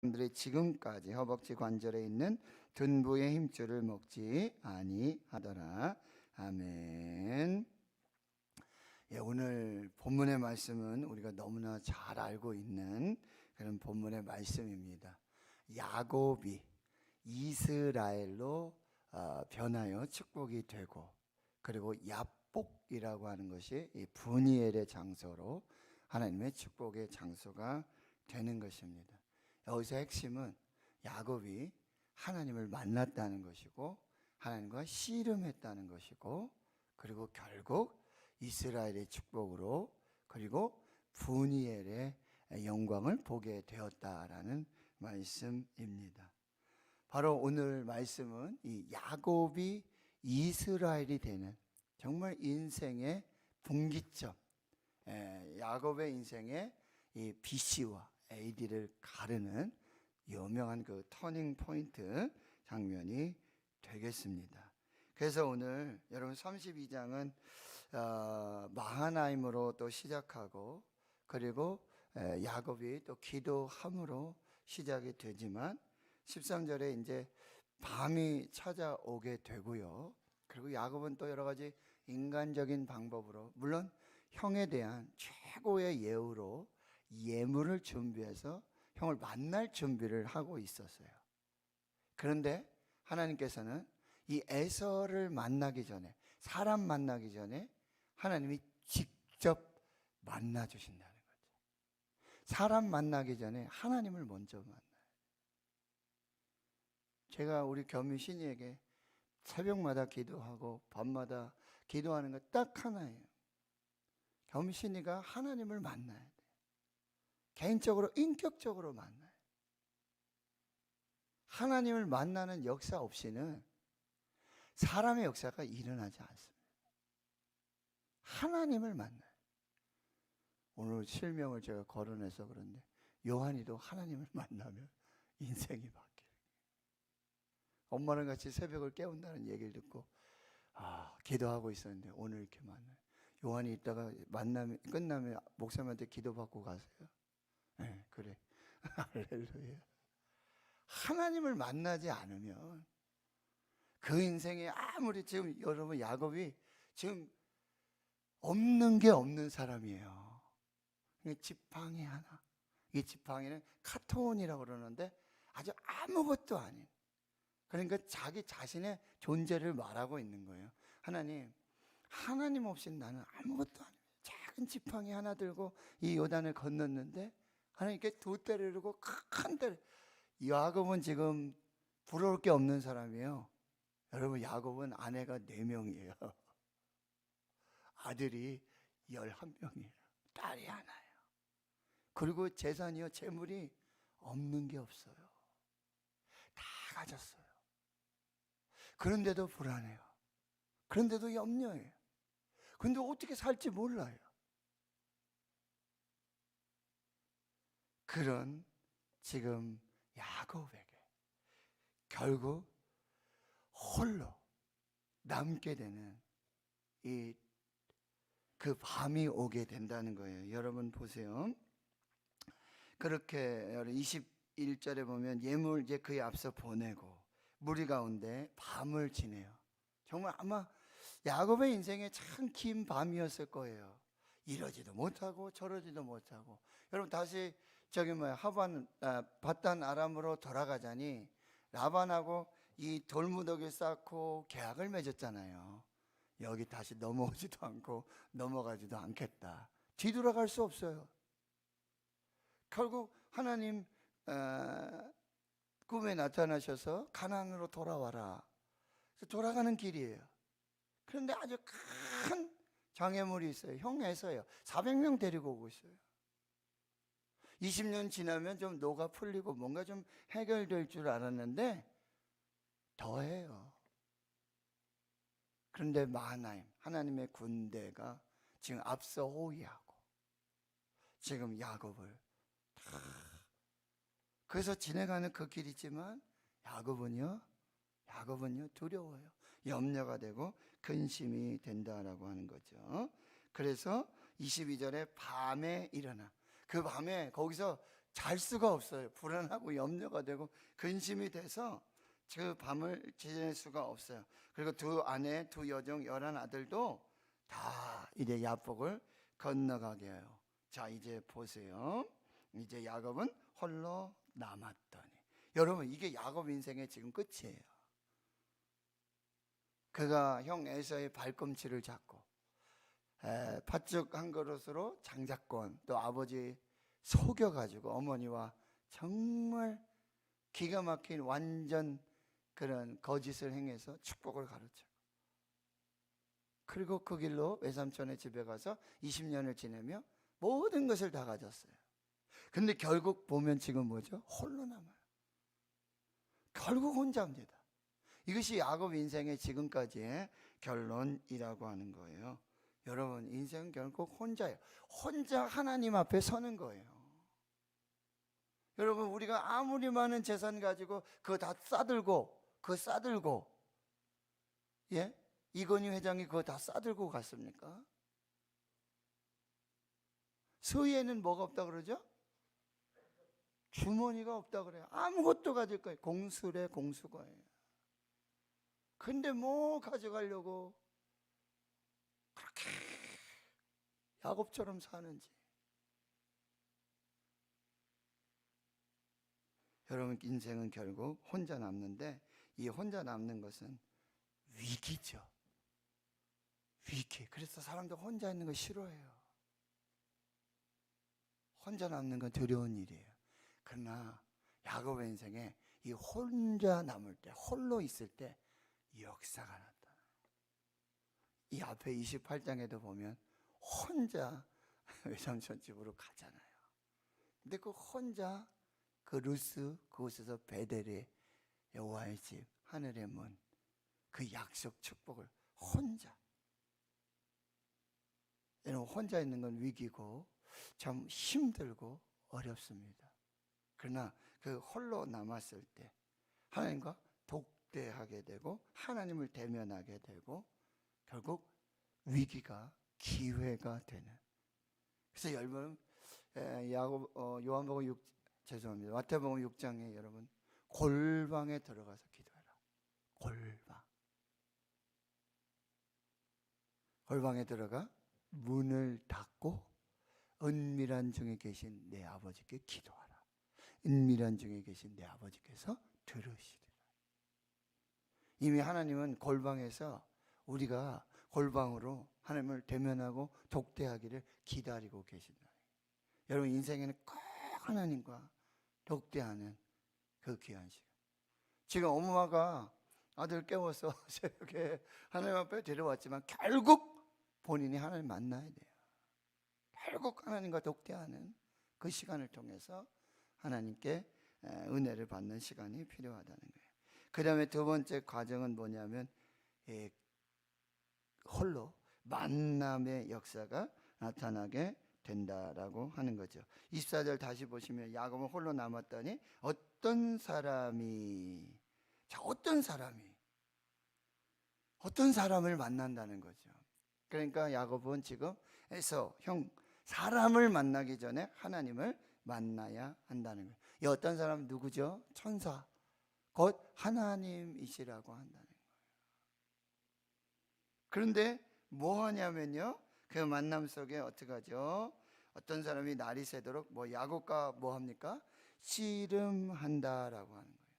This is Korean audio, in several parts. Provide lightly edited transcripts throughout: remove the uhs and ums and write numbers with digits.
사람들이 지금까지 허벅지 관절에 있는 둔부의 힘줄을 먹지 아니하더라. 아멘. 오늘 본문의 말씀은 우리가 너무나 잘 알고 있는 그런 본문의 말씀입니다. 야곱이 이스라엘로 변하여 축복이 되고, 그리고 야복이라고 하는 것이 이 브니엘의 장소로 하나님의 축복의 장소가 되는 것입니다. 여기서 핵심은 야곱이 하나님을 만났다는 것이고, 하나님과 씨름했다는 것이고, 그리고 결국 이스라엘의 축복으로, 그리고 브니엘의 영광을 보게 되었다라는 말씀입니다. 바로 오늘 말씀은 이 야곱이 이스라엘이 되는 정말 인생의 분기점, 야곱의 인생의 이 BC와 AD를 가르는 유명한 그 터닝 포인트 장면이 되겠습니다. 그래서 오늘 여러분 32장은 마하나임으로 또 시작하고, 그리고 야곱이 또 기도함으로 시작이 되지만 13절에 이제 밤이 찾아오게 되고요. 그리고 야곱은 또 여러 가지 인간적인 방법으로, 물론 형에 대한 최고의 예우로 예물을 준비해서 형을 만날 준비를 하고 있었어요. 그런데 하나님께서는 이 에서를 만나기 전에, 사람 만나기 전에 하나님이 직접 만나 주신다는 거죠. 사람 만나기 전에 하나님을 먼저 만나요. 제가 우리 겸유 신이에게 새벽마다 기도하고 밤마다 기도하는 거 딱 하나예요. 겸유 신이가 하나님을 만나야 돼요. 개인적으로, 인격적으로 만나요. 하나님을 만나는 역사 없이는 사람의 역사가 일어나지 않습니다. 하나님을 만나요. 오늘 실명을 제가 거론해서 그런데 요한이도 하나님을 만나면 인생이 바뀌어요. 엄마랑 같이 새벽을 깨운다는 얘기를 듣고 기도하고 있었는데 오늘 이렇게 만나요. 요한이 이따가 만나면, 끝나면 목사님한테 기도받고 가세요. 네, 그래. 할렐루야. 하나님을 만나지 않으면 그 인생에 아무리, 지금 여러분 야곱이 지금 없는 게 없는 사람이에요. 지팡이 하나, 이 지팡이는 카톤이라고 그러는데 아주 아무것도 아닌, 그러니까 자기 자신의 존재를 말하고 있는 거예요. 하나님 없이 나는 아무것도 아닙니다. 작은 지팡이 하나 들고 이 요단을 건넜는데 하나님께 두 때를 이루고 큰 때를. 야곱은 지금 부러울 게 없는 사람이에요. 여러분, 야곱은 아내가 4명이에요. 아들이 11명이에요. 딸이 하나예요. 그리고 재산이요, 재물이 없는 게 없어요. 다 가졌어요. 그런데도 불안해요. 그런데도 염려해요. 그런데 어떻게 살지 몰라요. 그런 지금 야곱에게 결국 홀로 남게 되는 그 밤이 오게 된다는 거예요. 여러분 보세요. 그렇게 21절에 보면 예물 이제 그의 앞서 보내고 무리 가운데 밤을 지내요. 정말 아마 야곱의 인생에 참 긴 밤이었을 거예요. 이러지도 못하고 저러지도 못하고. 여러분 다시 밧단 아람으로 돌아가자니 라반하고 이 돌무더기 쌓고 계약을 맺었잖아요. 여기 다시 넘어오지도 않고 넘어가지도 않겠다. 뒤돌아갈 수 없어요. 결국 하나님 꿈에 나타나셔서 가나안으로 돌아와라. 돌아가는 길이에요. 그런데 아주 큰 장애물이 있어요. 형에서요. 400명 데리고 오고 있어요. 20년 지나면 좀 녹아 풀리고 뭔가 좀 해결될 줄 알았는데 더해요. 그런데 마하나임, 하나님의 군대가 지금 앞서 호위하고 지금 야곱을 그래서 지나가는 그 길이지만 야곱은요 두려워요. 염려가 되고 근심이 된다라고 하는 거죠. 그래서 22절에 밤에 일어나, 그 밤에 거기서 잘 수가 없어요. 불안하고 염려가 되고 근심이 돼서 그 밤을 지낼 수가 없어요. 그리고 두 아내, 두 여종, 11아들도 다 이제 야복을 건너가게 해요. 자, 이제 보세요. 이제 야곱은 홀로 남았더니, 여러분 이게 야곱 인생의 지금 끝이에요. 그가 형 에서의 발꿈치를 잡고 팥죽 한 그릇으로 장자권, 또 아버지 속여가지고 어머니와 정말 기가 막힌 완전 그런 거짓을 행해서 축복을 가르쳐. 그리고 그 길로 외삼촌의 집에 가서 20년을 지내며 모든 것을 다 가졌어요. 근데 결국 보면 지금 뭐죠? 홀로 남아요. 결국 혼자입니다. 이것이 야곱 인생의 지금까지의 결론이라고 하는 거예요. 여러분, 인생은 결국 혼자예요. 혼자 하나님 앞에 서는 거예요. 여러분, 우리가 아무리 많은 재산 가지고 그거 다 싸들고 예? 이건희 회장이 그거 다 싸들고 갔습니까? 서희에는 뭐가 없다 그러죠? 주머니가 없다 그래요. 아무것도 가질 거예요. 공수래 공수거예요. 근데 뭐 가져가려고 그렇게 야곱처럼 사는지. 여러분, 인생은 결국 혼자 남는데, 이 혼자 남는 것은 위기죠. 위기. 그래서 사람들 혼자 있는 거 싫어해요. 혼자 남는 건 두려운 일이에요. 그러나 야곱의 인생에 이 혼자 남을 때, 홀로 있을 때 역사가 났다. 이 앞에 28장에도 보면 혼자 외삼촌 집으로 가잖아요. 근데 그 혼자 그 루스, 그곳에서 베델의 여호와의 집, 하늘의 문, 그 약속 축복을 혼자. 여러분, 혼자 있는 건 위기고 참 힘들고 어렵습니다. 그러나 그 홀로 남았을 때 하나님과 독대하게 되고 하나님을 대면하게 되고 결국 위기가 기회가 되는. 그래서 여러분, 요한복음 6, 죄송합니다. 마태복음 6장에 여러분 골방에 들어가서 기도해라. 골방에 들어가 문을 닫고 은밀한 중에 계신 내 아버지께 기도하라. 은밀한 중에 계신 내 아버지께서 들으시리라. 이미 하나님은 골방에서 우리가 골방으로 하나님을 대면하고 독대하기를 기다리고 계신다. 여러분, 인생에는 꼭 하나님과 독대하는 그 귀한 시간. 지금 엄마가 아들 깨워서 새벽에 하나님 앞에 데려왔지만 결국 본인이 하나님 만나야 돼요. 결국 하나님과 독대하는 그 시간을 통해서 하나님께 은혜를 받는 시간이 필요하다는 거예요. 그 다음에 두 번째 과정은 뭐냐면 홀로 만남의 역사가 나타나게 된다라고 하는 거죠. 24절 다시 보시면 야곱은 홀로 남았더니 어떤 사람을 만난다는 거죠. 그러니까 야곱은 지금 에서 사람을 만나기 전에 하나님을 만나야 한다는 거예요. 이 어떤 사람은 누구죠? 천사, 곧 하나님이시라고 한다는 거예요. 그런데 뭐 하냐면요, 그 만남 속에 어떻게 하죠? 어떤 사람이 날이 새도록 야곱과 뭐 합니까? 씨름한다라고 하는 거예요.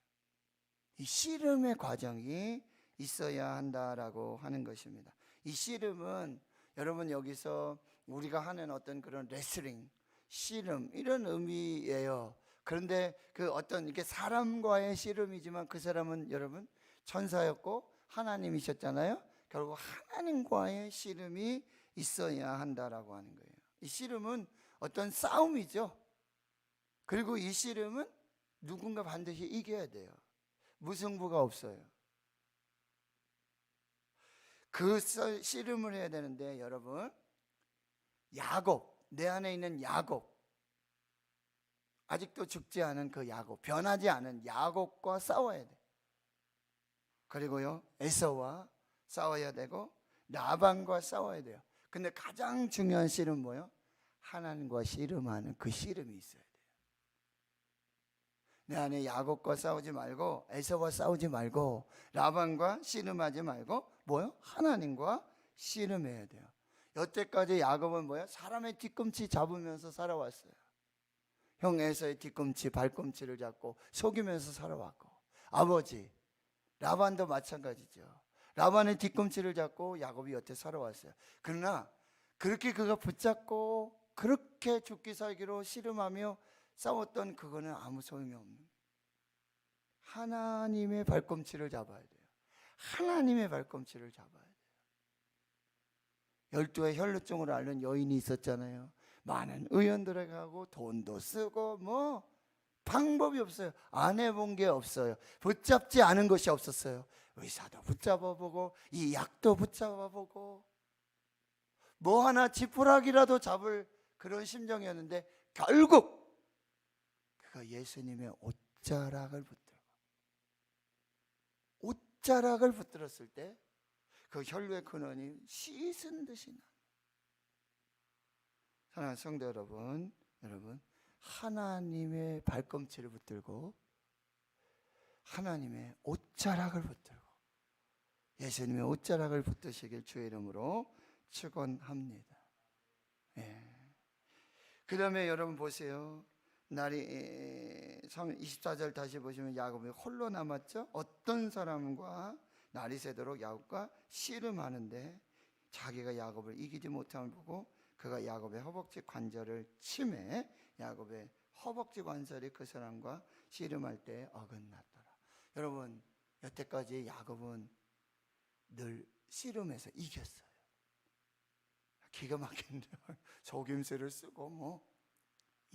이 씨름의 과정이 있어야 한다라고 하는 것입니다. 이 씨름은 여러분 여기서 우리가 하는 어떤 그런 레슬링, 씨름 이런 의미예요. 그런데 그 어떤 이게 사람과의 씨름이지만 그 사람은 여러분 천사였고 하나님이셨잖아요. 결국 하나님과의 씨름이 있어야 한다라고 하는 거예요. 이 씨름은 어떤 싸움이죠. 그리고 이 씨름은 누군가 반드시 이겨야 돼요. 무승부가 없어요. 그 씨름을 해야 되는데 여러분, 야곱, 내 안에 있는 야곱, 아직도 죽지 않은 그 야곱, 변하지 않은 야곱과 싸워야 돼. 그리고요, 에서와 싸워야 되고 라반과 싸워야 돼요. 근데 가장 중요한 씨름은 뭐예요? 하나님과 씨름하는 그 씨름이 있어야 돼요. 내 안에 야곱과 싸우지 말고 에서와 싸우지 말고 라반과 씨름하지 말고 뭐요? 하나님과 씨름해야 돼요. 여태까지 야곱은 뭐요? 사람의 뒤꿈치 잡으면서 살아왔어요. 형 에서의 뒤꿈치 발꿈치를 잡고 속이면서 살아왔고, 아버지 라반도 마찬가지죠. 라반의 뒤꿈치를 잡고 야곱이 여태 살아왔어요. 그러나 그렇게 그가 붙잡고 그렇게 죽기 살기로 씨름하며 싸웠던 그거는 아무 소용이 없는 거예요. 하나님의 발꿈치를 잡아야 돼요. 하나님의 발꿈치를 잡아야 돼요. 12의 혈루증으로 앓는 여인이 있었잖아요. 많은 의원들에게 가고 돈도 쓰고 뭐 방법이 없어요. 안 해본 게 없어요. 붙잡지 않은 것이 없었어요. 의사도 붙잡아보고 이 약도 붙잡아보고 뭐 하나 지푸라기라도 잡을 그런 심정이었는데 결국 그가 예수님의 옷자락을 붙들었을 때 그 혈루의 근원이 씻은 듯이 나. 사랑하는 성도 여러분, 하나님의 발꿈치를 붙들고 하나님의 옷자락을 붙들고 예수님의 옷자락을 붙드시길 주의 이름으로 축원합니다. 그 다음에 여러분 보세요. 날이 24절 다시 보시면 야곱이 홀로 남았죠. 어떤 사람과 날이 새도록 야곱과 씨름하는데 자기가 야곱을 이기지 못함을 보고 그가 야곱의 허벅지 관절을 치매 야곱의 허벅지 관절이 그 사람과 씨름할 때 어긋났더라. 여러분 여태까지 야곱은 늘 씨름해서 이겼어요. 기가 막힌데 속임수를 쓰고 뭐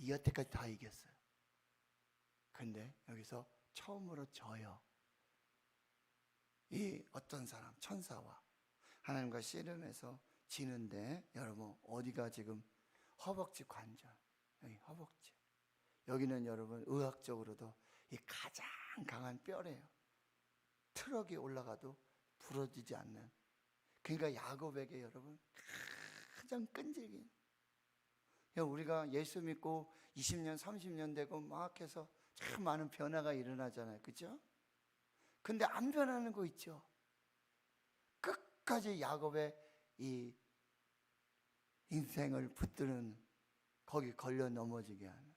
여태까지 다 이겼어요. 근데 여기서 처음으로 져요. 이 어떤 사람 천사와 하나님과 씨름해서 지는데 여러분 어디가 지금 허벅지 관절, 여기 허벅지, 여기는 여러분 의학적으로도 이 가장 강한 뼈래요. 트럭이 올라가도 부러지지 않는. 그러니까 야곱에게 여러분 가장 끈질긴. 우리가 예수 믿고 20년 30년 되고 막 해서 참 많은 변화가 일어나잖아요. 그렇죠? 근데 안 변하는 거 있죠. 끝까지 야곱의 이 인생을 붙드는 거기 걸려 넘어지게 하는.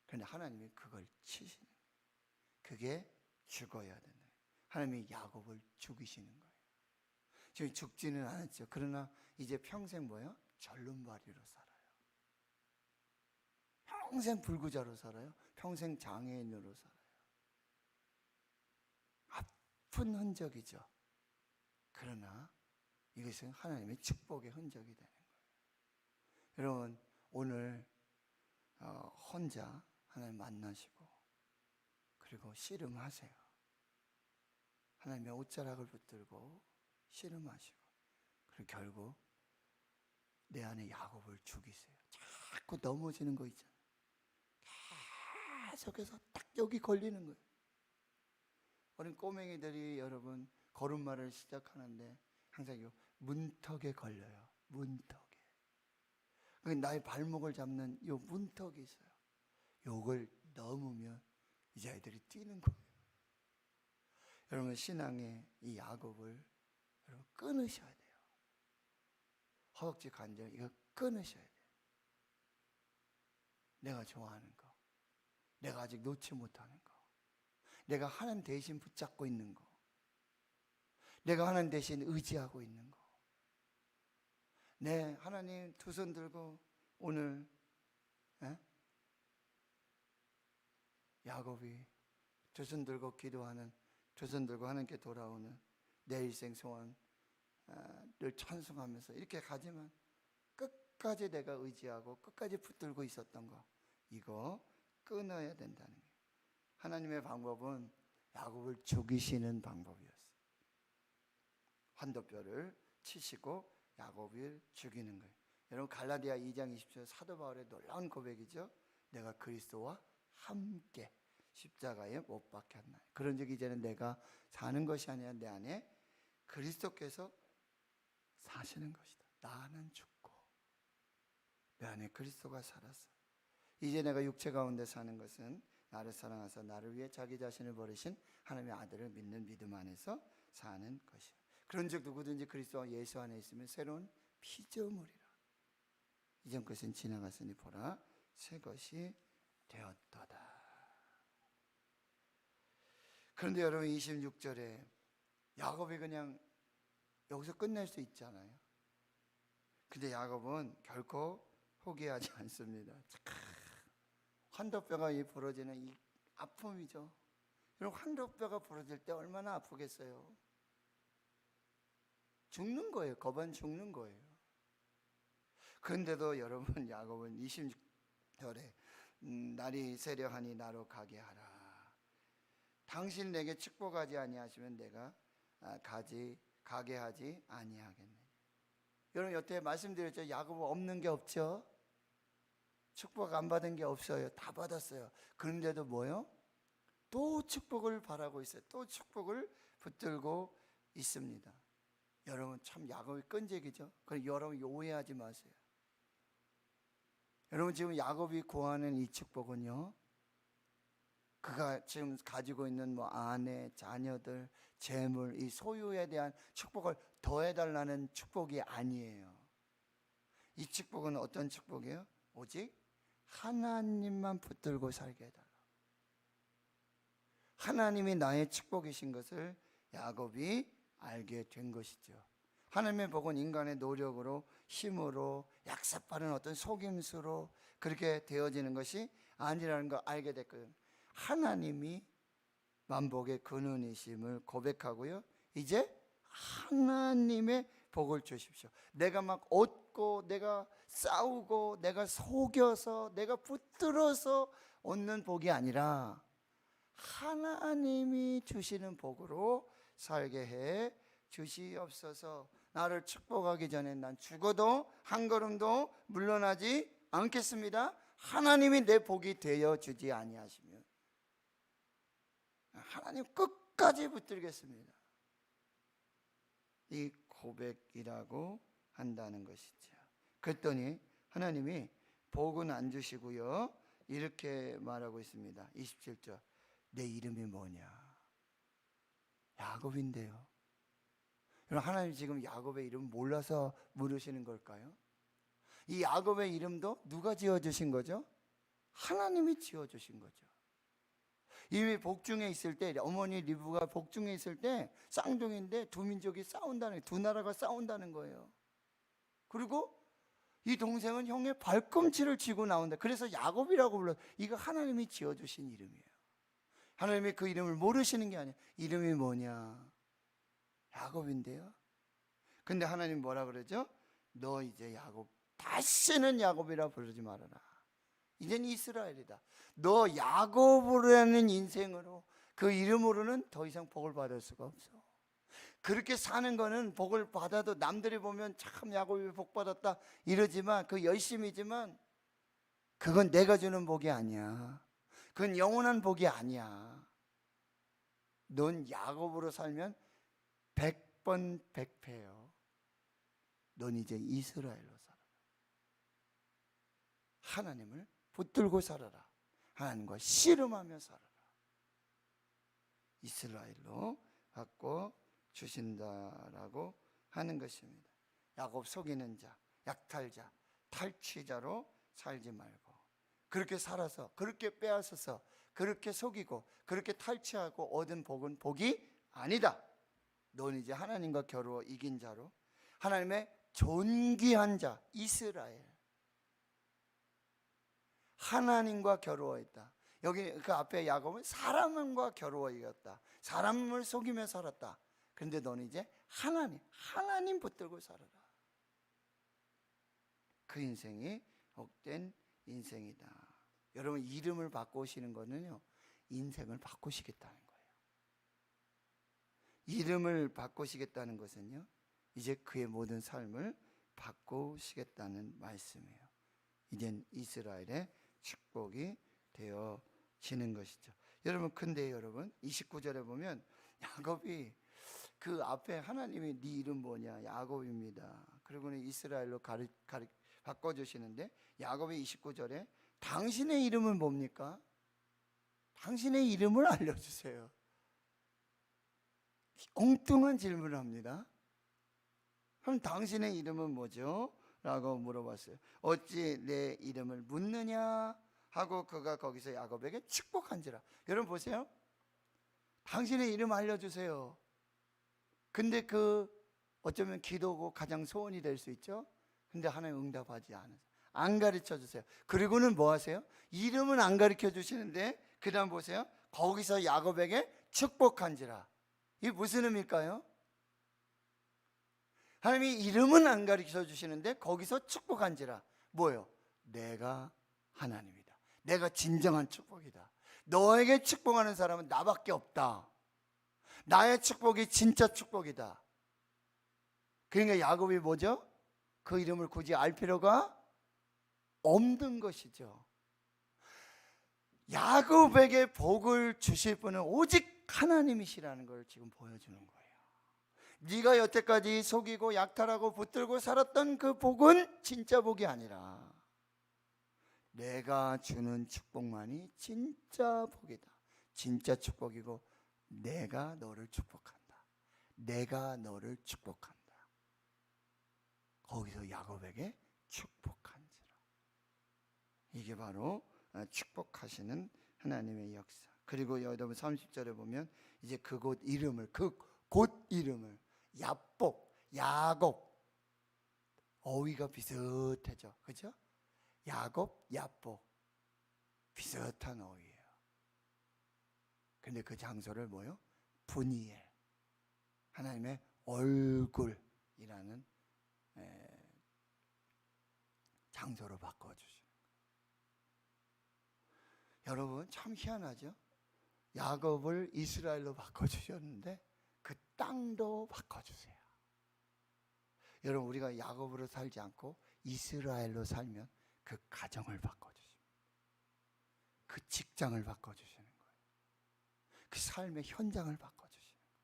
그런데 하나님이 그걸 치시는 거예요. 그게 죽어야 된다. 하나님이 야곱을 죽이시는 거예요. 지금 죽지는 않았죠. 그러나 이제 평생 뭐예요? 절름발이로 살아요. 평생 불구자로 살아요. 평생 장애인으로 살아요. 아픈 흔적이죠. 그러나 이것은 하나님의 축복의 흔적이 되는 거예요. 여러분 오늘 혼자 하나님 만나시고 그리고 씨름하세요. 하나님의 옷자락을 붙들고 씨름하시고 그리고 결국 내 안에 야곱을 죽이세요. 자꾸 넘어지는 거 있잖아요. 계속해서 딱 여기 걸리는 거예요. 어린 꼬맹이들이 여러분 걸음마를 시작하는데 항상 이 문턱에 걸려요. 문턱에. 나의 발목을 잡는 이 문턱이 있어요. 요걸 넘으면 이제 아이들이 뛰는 거예요. 여러분 신앙의 이 야곱을 여러분 끊으셔야 돼요. 허벅지 관절 이거 끊으셔야 돼요. 내가 좋아하는 거, 내가 아직 놓지 못하는 거, 내가 하나님 대신 붙잡고 있는 거, 내가 하나님 대신 의지하고 있는 거. 네, 하나님 두 손 들고 오늘 야곱이 두 손 들고 기도하는, 두 손 들고 하나님께 돌아오는 내 일생 소원을 찬송하면서 이렇게 가지만 끝까지 내가 의지하고 끝까지 붙들고 있었던 거 이거 끊어야 된다는 거예요. 하나님의 방법은 야곱을 죽이시는 방법이었어요. 환도뼈를 치시고 야곱을 죽이는 거예요. 여러분 갈라디아 2장 20절 사도 바울의 놀라운 고백이죠. 내가 그리스도와 함께 십자가에 못 박혔나니 그런즉 이제는 내가 사는 것이 아니라 내 안에 그리스도께서 사시는 것이다. 나는 죽고 내 안에 그리스도가 살았어. 이제 내가 육체 가운데 사는 것은 나를 사랑하사 나를 위해 자기 자신을 버리신 하나님의 아들을 믿는 믿음 안에서 사는 것이요. 그런즉 누구든지 그리스도 예수 안에 있으면 새로운 피조물이라. 이전 것은 지나갔으니 보라 새 것이 되었도다. 그런데 여러분 26절에 야곱이 그냥 여기서 끝낼 수 있잖아요. 근데 야곱은 결코 포기하지 않습니다. 환도뼈가 부러지는 이 아픔이죠. 여러분 환도뼈가 부러질 때 얼마나 아프겠어요. 죽는 거예요. 거반 죽는 거예요. 그런데도 여러분 야곱은 26절에 날이 세려하니 나로 가게 하라. 당신 내게 축복하지 아니하시면 내가 가게 하지 아니하겠네. 여러분 여태 말씀드렸죠. 야곱은 없는 게 없죠. 축복 안 받은 게 없어요. 다 받았어요. 그런데도 뭐요? 또 축복을 바라고 있어요. 또 축복을 붙들고 있습니다. 여러분 참 야곱이 끈질기죠. 그럼 여러분 오해하지 마세요. 여러분 지금 야곱이 구하는 이 축복은요, 그가 지금 가지고 있는 아내, 자녀들, 재물, 이 소유에 대한 축복을 더해달라는 축복이 아니에요. 이 축복은 어떤 축복이에요? 오직 하나님만 붙들고 살게 해달라. 하나님이 나의 축복이신 것을 야곱이 알게 된 것이죠. 하나님의 복은 인간의 노력으로, 힘으로, 약삭빠른 어떤 속임수로 그렇게 되어지는 것이 아니라는 걸 알게 됐거든요. 하나님이 만복의 근원이심을 고백하고요, 이제 하나님의 복을 주십시오. 내가 막 얻고 내가 싸우고 내가 속여서 내가 붙들어서 얻는 복이 아니라 하나님이 주시는 복으로 살게 해 주시옵소서. 나를 축복하기 전에 난 죽어도 한 걸음도 물러나지 않겠습니다. 하나님이 내 복이 되어 주지 아니하시면 하나님 끝까지 붙들겠습니다. 이 고백이라고 한다는 것이죠. 그랬더니 하나님이 복은 안 주시고요, 이렇게 말하고 있습니다. 27절, 내 이름이 뭐냐? 야곱인데요. 여러분 하나님 지금 야곱의 이름 몰라서 물으시는 걸까요? 이 야곱의 이름도 누가 지어주신 거죠? 하나님이 지어주신 거죠. 이미 복중에 있을 때, 어머니 리브가 복중에 있을 때 쌍둥이인데 두 민족이 싸운다는, 두 나라가 싸운다는 거예요. 그리고 이 동생은 형의 발꿈치를 쥐고 나온다. 그래서 야곱이라고 불러요. 이거 하나님이 지어주신 이름이에요. 하나님이 그 이름을 모르시는 게 아니에요. 이름이 뭐냐? 야곱인데요. 근데 하나님 뭐라 그러죠? 너 이제 야곱, 다시는 야곱이라 부르지 말아라. 이젠 이스라엘이다. 너 야곱이라는 인생으로, 그 이름으로는 더 이상 복을 받을 수가 없어. 그렇게 사는 거는 복을 받아도 남들이 보면 참 야곱이 복 받았다 이러지만, 그 열심이지만 그건 내가 주는 복이 아니야. 그건 영원한 복이 아니야. 넌 야곱으로 살면 100번 100패예요. 넌 이제 이스라엘로 살아라. 하나님을 붙들고 살아라. 하나님과 씨름하며 살아라. 이스라엘로 바꿔 주신다라고 하는 것입니다. 야곱 속이는 자, 약탈자, 탈취자로 살지 말고, 그렇게 살아서, 그렇게 빼앗아서, 그렇게 속이고, 그렇게 탈취하고 얻은 복은 복이 아니다. 넌 이제 하나님과 겨루어 이긴 자로, 하나님의 존귀한 자, 이스라엘, 하나님과 겨루어 있다. 여기 그 앞에 야곱은 사람과 겨루어 이겼다. 사람을 속이며 살았다. 그런데 너는 이제 하나님 붙들고 살아라. 그 인생이 복된 인생이다. 여러분 이름을 바꾸시는 거는요, 인생을 바꾸시겠다는 거예요. 이름을 바꾸시겠다는 것은요, 이제 그의 모든 삶을 바꾸시겠다는 말씀이에요. 이젠 이스라엘의 축복이 되어지는 것이죠. 여러분 근데 여러분 29절에 보면 야곱이 그 앞에 하나님이 네 이름 뭐냐? 야곱입니다. 그리고는 이스라엘로 바꿔주시는데 야곱이 29절에 당신의 이름은 뭡니까? 당신의 이름을 알려주세요. 엉뚱한 질문을 합니다. 그럼 당신의 이름은 뭐죠? 라고 물어봤어요. 어찌 내 이름을 묻느냐 하고 그가 거기서 야곱에게 축복한지라. 여러분 보세요. 당신의 이름 알려주세요. 근데 어쩌면 기도고 가장 소원이 될 수 있죠. 근데 하나님 응답하지 않으세요. 안 가르쳐 주세요. 그리고는 뭐 하세요? 이름은 안 가르쳐 주시는데 그 다음 보세요. 거기서 야곱에게 축복한지라. 이게 무슨 의미일까요? 하나님이 이름은 안 가르쳐 주시는데 거기서 축복한지라. 뭐예요? 내가 하나님이다. 내가 진정한 축복이다. 너에게 축복하는 사람은 나밖에 없다. 나의 축복이 진짜 축복이다. 그러니까 야곱이 뭐죠? 그 이름을 굳이 알 필요가 없는 것이죠. 야곱에게 복을 주실 분은 오직 하나님이시라는 걸 지금 보여주는 거예요. 네가 여태까지 속이고 약탈하고 붙들고 살았던 그 복은 진짜 복이 아니라 내가 주는 축복만이 진짜 복이다. 진짜 축복이고 내가 너를 축복한다. 내가 너를 축복한다. 거기서 야곱에게 축복한지라. 이게 바로 축복하시는 하나님의 역사. 그리고 여러분 30절에 보면 이제 그곳 이름을 그곳 이름을 야복, 야곱, 어휘가 비슷하죠, 그죠? 야곱, 야복 비슷한 어휘예요. 근데 그 장소를 뭐요? 분이엘, 하나님의 얼굴이라는 장소로 바꿔주시는 거예요. 여러분 참 희한하죠? 야곱을 이스라엘로 바꿔주셨는데 그 땅도 바꿔주세요. 여러분 우리가 야곱으로 살지 않고 이스라엘로 살면 그 가정을 바꿔주십니다. 그 직장을 바꿔주시는 거예요. 그 삶의 현장을 바꿔주시는 거예요.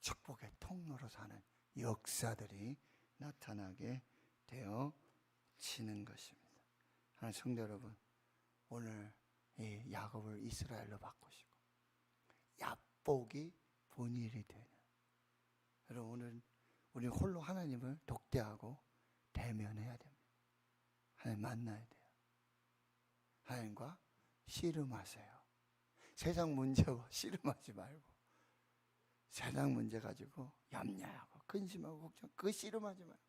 축복의 통로로 사는 역사들이 나타나게 되어지는 것입니다. 하나님 성도 여러분, 오늘 이 야곱을 이스라엘로 바꾸시고 야복이 본일이 되는, 여러분 오늘 우리 홀로 하나님을 독대하고 대면해야 됩니다. 하나님 만나야 돼요. 하나님과 씨름하세요. 세상 문제와 씨름하지 말고, 세상 문제 가지고 염려하고 근심하고 걱정, 그 씨름하지 말고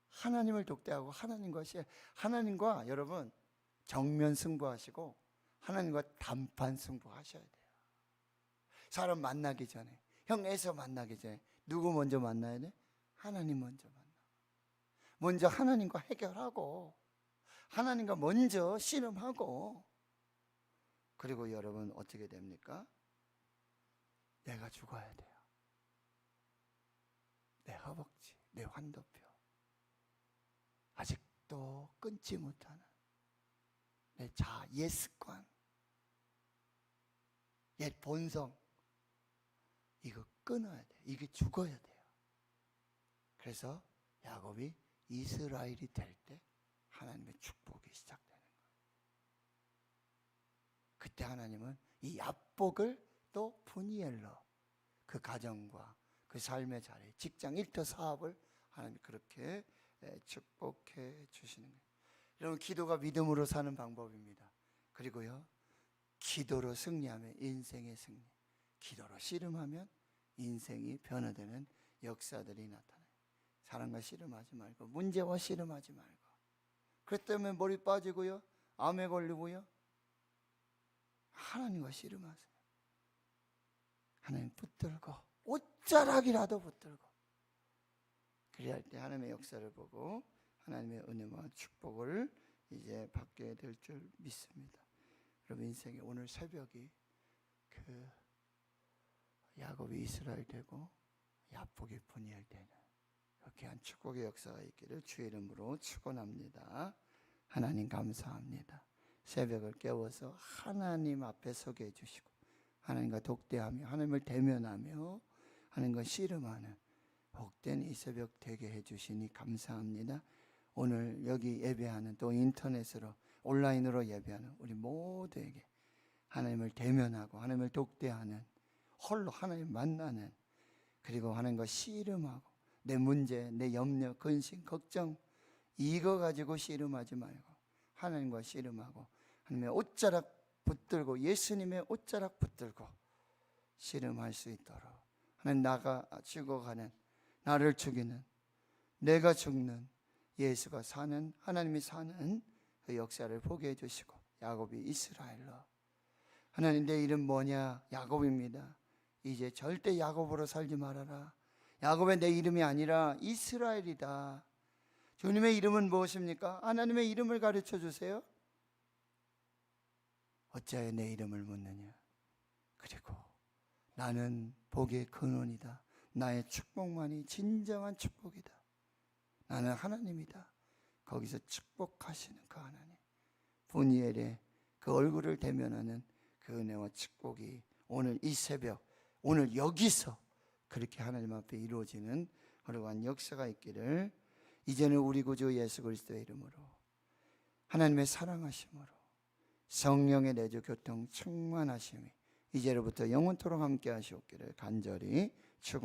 하나님을 독대하고 하나님과 여러분 정면 승부하시고 하나님과 단판 승부하셔야 돼요. 사람 만나기 전에, 형에서 만나기 전에 누구 먼저 만나야 돼? 하나님 먼저 만나. 먼저 하나님과 해결하고 하나님과 먼저 씨름하고, 그리고 여러분 어떻게 됩니까? 내가 죽어야 돼요. 내 허벅지, 내 환도표, 아직도 끊지 못하는 내 옛 습관, 옛 본성, 이거 끊어야 돼요. 이게 죽어야 돼요. 그래서 야곱이 이스라엘이 될 때 하나님의 축복이 시작되는 거예요. 그때 하나님은 이 야복을 또 분이엘로 그 가정과 그 삶의 자리, 직장 일터 사업을 하나님이 그렇게 축복해 주시는 거예요. 여러분 기도가 믿음으로 사는 방법입니다. 그리고요, 기도로 승리하면 인생의 승리, 기도로 씨름하면 인생이 변화되는 역사들이 나타나요. 사람과 씨름하지 말고, 문제와 씨름하지 말고, 그것 때문에 머리 빠지고요, 암에 걸리고요, 하나님과 씨름하세요. 하나님 붙들고, 옷자락이라도 붙들고, 그래야 할 때 하나님의 역사를 보고 하나님의 은혜와 축복을 이제 받게 될 줄 믿습니다. 여러분 인생에 오늘 새벽이 그 야곱이 이스라엘 되고 야복이 분이엘 되는 귀한 축복의 역사가 있기를 주의 이름으로 축원합니다. 하나님 감사합니다. 새벽을 깨워서 하나님 앞에 서게 해주시고 하나님과 독대하며 하나님을 대면하며 하나님과 씨름하는 복된 이 새벽 되게 해주시니 감사합니다. 오늘 여기 예배하는 또 인터넷으로 온라인으로 예배하는 우리 모두에게 하나님을 대면하고 하나님을 독대하는, 홀로 하나님 만나는, 그리고 하나님과 씨름하고 내 문제, 내 염려, 근심, 걱정 이거 가지고 씨름하지 말고 하나님과 씨름하고 하나님의 옷자락 붙들고 예수님의 옷자락 붙들고 씨름할 수 있도록 하나님, 나가 죽어가는, 나를 죽이는, 내가 죽는, 예수가 사는, 하나님이 사는 그 역사를 보게 해주시고, 야곱이 이스라엘로, 하나님 내 이름 뭐냐? 야곱입니다. 이제 절대 야곱으로 살지 말아라. 야곱의 내 이름이 아니라 이스라엘이다. 주님의 이름은 무엇입니까? 하나님의 이름을 가르쳐 주세요. 어찌하여 내 이름을 묻느냐? 그리고 나는 복의 근원이다. 나의 축복만이 진정한 축복이다. 나는 하나님이다. 거기서 축복하시는 그 하나님, 분이엘의 그 얼굴을 대면하는 그 은혜와 축복이 오늘 이 새벽, 오늘 여기서 그렇게 하나님 앞에 이루어지는 그러한 역사가 있기를 이제는 우리 구주 예수 그리스도의 이름으로, 하나님의 사랑하심으로, 성령의 내주 교통 충만하심이 이제로부터 영원토록 함께 하시옵기를 간절히 축원합니다.